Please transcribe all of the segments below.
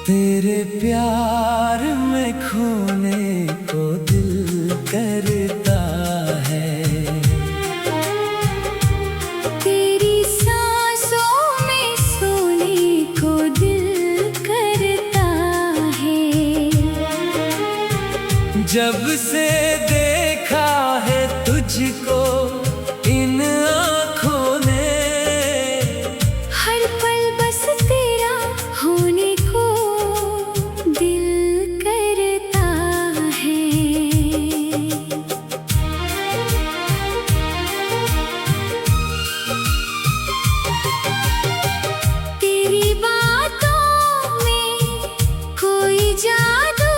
तेरे प्यार में खोने को दिल करता है। तेरी सांसों में सोने को दिल करता है। जब से देखा है तुझको इन आँखों ने, हर पल बस तेरा होने को दिल करता है। तेरी बातों में कोई जादू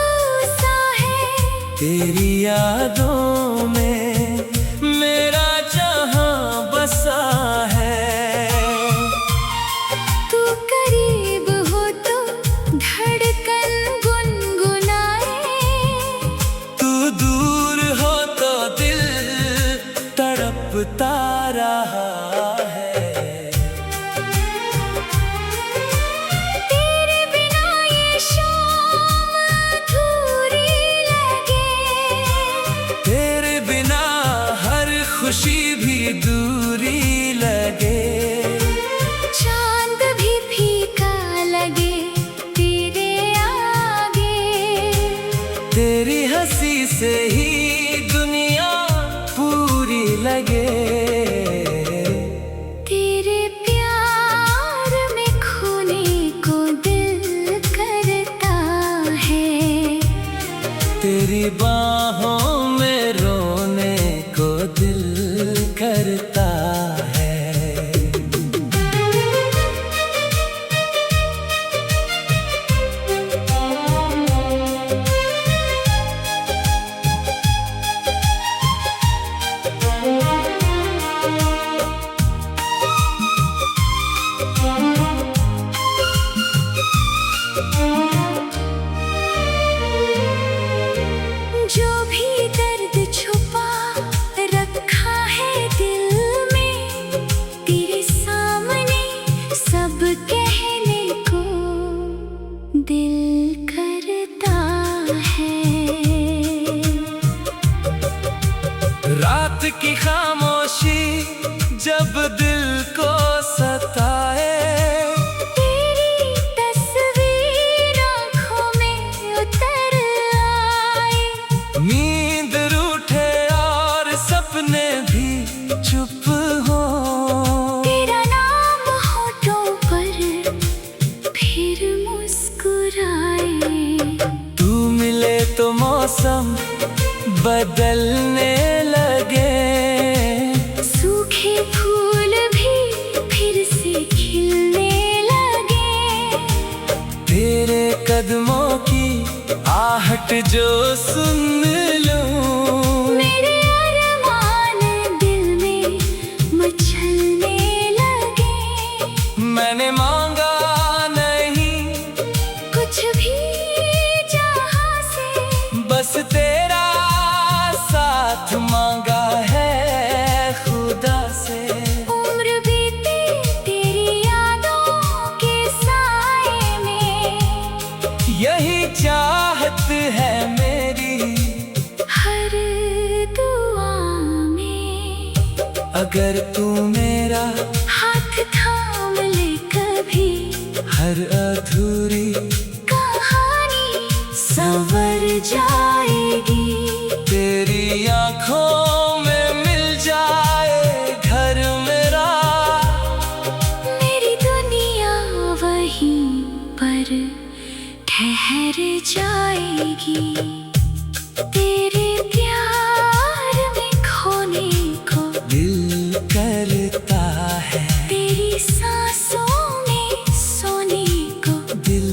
सा है। तेरी यादों में मेरा जहां बसा है। तू करीब हो तो धड़कन गुनगुनाए, तू दूर हो तो दिल तड़पता रहा है। तेरे बिना ये शाम अधूरी लगे। तेरे बिना हर खुशी भी दूरी लगे। चांद भी फीका लगे तेरे आगे। तेरी हंसी से ही दुनिया पूरी लगे। तेरे प्यार में खोने को दिल करता है। तेरी बाहों में रोने को दिल करता है। जो भी दर्द छुपा रखा है दिल में, तेरे सामने सब कहने को दिल करता है। रात की खामोशी जब दिल को सताए, तेरी तस्वीर आँखों में उतर आए। नींद रूठे और सपने भी चुप हो। तेरा नाम होठों पर फिर मुस्कुराए। तू मिले तो मौसम बदलने लगे। सूखे फूल भी फिर से खिलने लगे। तेरे कदमों की आहट जो सुन लूं, मेरे अरमान दिल में मचलने लगे। मैंने मांगा नहीं कुछ भी जहाँ से, बस तेरा साथ मांगा है खुदा से। उम्र बीते तेरी यादों के साए में। यही चाहत है मेरी हर दुआ में। अगर तू मेरा हाथ थाम ले कभी, हर अधूरी कहानी संवर जाएगी। तेरी आँखों में मिल जाए घर मेरा। मेरी दुनिया वहीं पर ठहर जाएगी। तेरे प्यार में खोने को दिल करता है। तेरी सांसों में सोने को दिल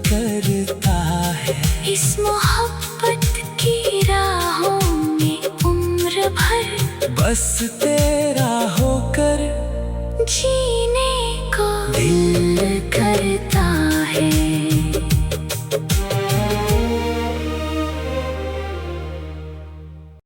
करता है। इस मोहब्बत की राहों में उम्र भर बस तेरे